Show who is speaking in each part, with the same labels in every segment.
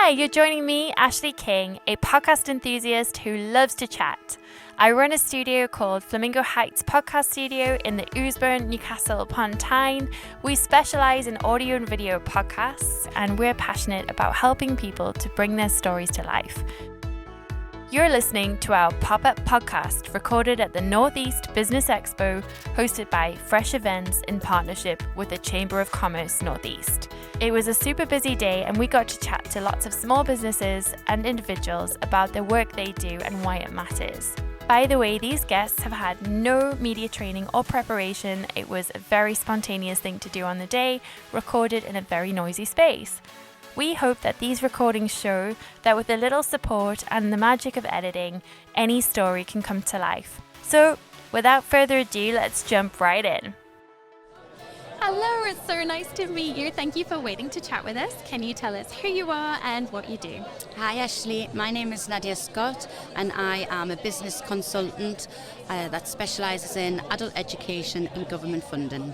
Speaker 1: Hi, you're joining me, Ashley King, a podcast enthusiast who loves to chat. I run a studio called Flamingo Heights Podcast Studio in the Oosburn, Newcastle upon Tyne. We specialise in audio and video podcasts, and we're passionate about helping people to bring their stories to life. You're listening to our pop-up podcast recorded at the North East Business Expo, hosted by Fresh Events in partnership with the Chamber of Commerce Northeast. It was a super busy day and we got to chat to lots of small businesses and individuals about the work they do and why it matters. By the way, these guests have had no media training or preparation. It was a very spontaneous thing to do on the day, recorded in a very noisy space. We hope that these recordings show that with a little support and the magic of editing, any story can come to life. So, without further ado, let's jump right in.
Speaker 2: Hello, it's so nice to meet you. Thank you for waiting to chat with us. Can you tell us who you are and what you do?
Speaker 3: Hi Ashley, my name is Nadia Scott and I am a business consultant that specialises in adult education and government funding.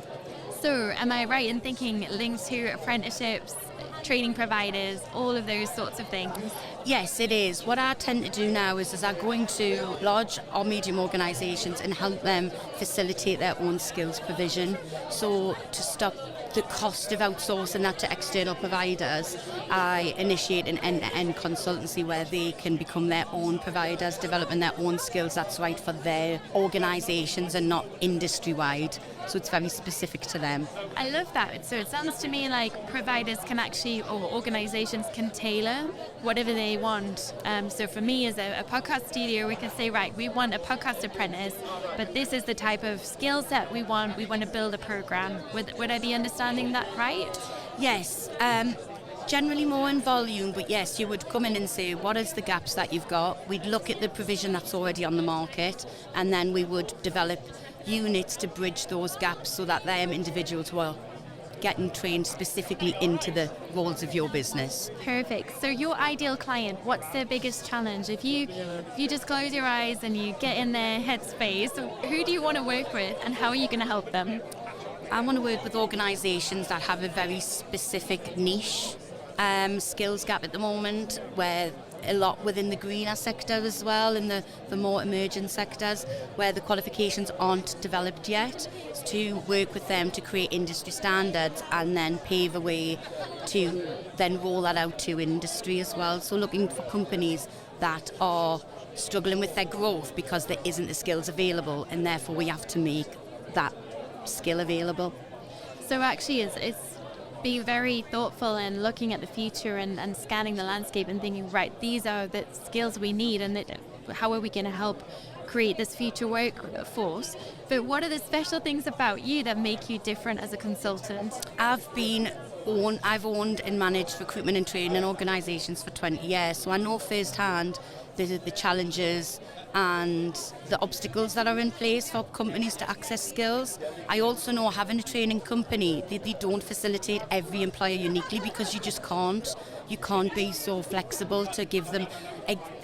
Speaker 2: So, am I right in thinking links to apprenticeships, training providers, all of those sorts of things?
Speaker 3: Yes, it is. What I tend to do now is I go into large or medium organisations and help them facilitate their own skills provision. So to stop the cost of outsourcing that to external providers, I initiate an end-to-end consultancy where they can become their own providers, developing their own skills that's right for their organisations and not industry-wide. So it's very specific to them.
Speaker 2: I love that. So it sounds to me like providers can actually, or organisations can tailor whatever they want. So for me as a podcast studio, we can say, right, we want a podcast apprentice, but this is the type of skill set we want. We want to build a programme. Would I be understanding that right?
Speaker 3: Yes. Generally more in volume, but yes, you would come in and say, what is the gaps that you've got? We'd look at the provision that's already on the market, and then we would develop units to bridge those gaps so that them individuals were getting trained specifically into the roles of your business.
Speaker 2: Perfect. So your ideal client, what's their biggest challenge? If you just close your eyes and you get in their headspace, who do you want to work with and how are you going to help them?
Speaker 3: I want to work with organisations that have a very specific niche skills gap at the moment, where a lot within the greener sector as well, in the more emerging sectors where the qualifications aren't developed yet, to work with them to create industry standards and then pave a way to then roll that out to industry as well. So looking for companies that are struggling with their growth because there isn't the skills available, and therefore we have to make that skill available.
Speaker 2: So actually it's be very thoughtful and looking at the future and scanning the landscape and thinking, right, these are the skills we need, and how are we going to help create this future workforce? But what are the special things about you that make you different as a consultant?
Speaker 3: I've owned and managed recruitment and training organisations for 20 years, so I know firsthand the challenges and the obstacles that are in place for companies to access skills. I also know having a training company, they don't facilitate every employer uniquely, because you just can't. You can't be so flexible to give them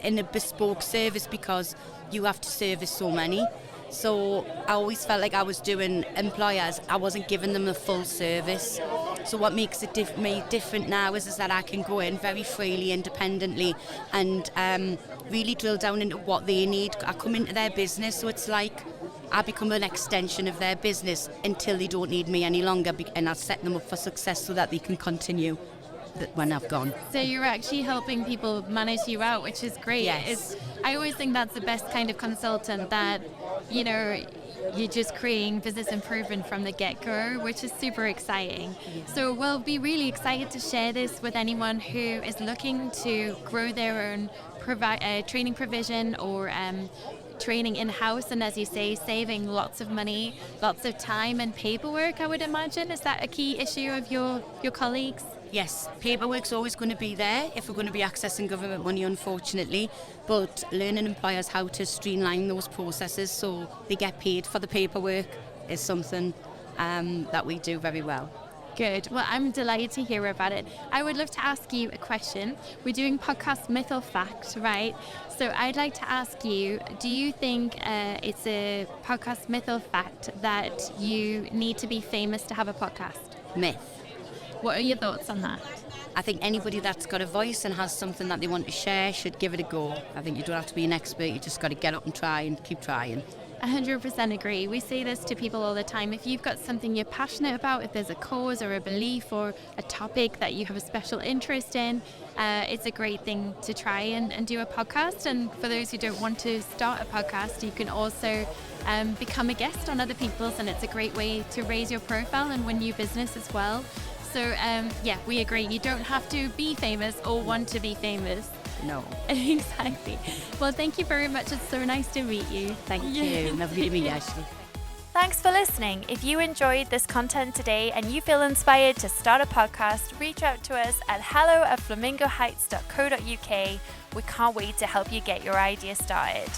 Speaker 3: in a bespoke service because you have to service so many. So I always felt like I was doing employers, I wasn't giving them the full service. So what makes it different now is that I can go in very freely, independently, and really drill down into what they need. I come into their business, so it's like I become an extension of their business until they don't need me any longer, and I set them up for success so that they can continue when I've gone.
Speaker 2: So you're actually helping people manage you out, which is great.
Speaker 3: Yes.
Speaker 2: I always think that's the best kind of consultant, that, you know, you're just creating business improvement from the get-go, which is super exciting.
Speaker 3: Yes.
Speaker 2: So we'll be really excited to share this with anyone who is looking to grow their own training provision or training in-house, and as you say, saving lots of money, lots of time and paperwork, I would imagine. Is that a key issue of your colleagues?
Speaker 3: Yes, paperwork's always going to be there if we're going to be accessing government money, unfortunately, but learning employers how to streamline those processes so they get paid for the paperwork is something that we do very well.
Speaker 2: Good. Well, I'm delighted to hear about it. I would love to ask you a question. We're doing podcast myth or fact, right? So I'd like to ask you, do you think it's a podcast myth or fact that you need to be famous to have a podcast?
Speaker 3: Myth.
Speaker 2: What are your thoughts on that?
Speaker 3: I think anybody that's got a voice and has something that they want to share should give it a go. I think you don't have to be an expert, you just got to get up and try and keep trying.
Speaker 2: 100% agree. We say this to people all the time. If you've got something you're passionate about, if there's a cause or a belief or a topic that you have a special interest in, it's a great thing to try and do a podcast. And for those who don't want to start a podcast, you can also become a guest on other people's, and it's a great way to raise your profile and win new business as well. So yeah, we agree. You don't have to be famous or want to be famous.
Speaker 3: No.
Speaker 2: Exactly. Well, thank you very much. It's so nice to meet you.
Speaker 3: Thank you. Lovely to meet you, Ashley.
Speaker 1: Thanks for listening. If you enjoyed this content today and you feel inspired to start a podcast, reach out to us at hello@flamingoheights.co.uk. We can't wait to help you get your idea started.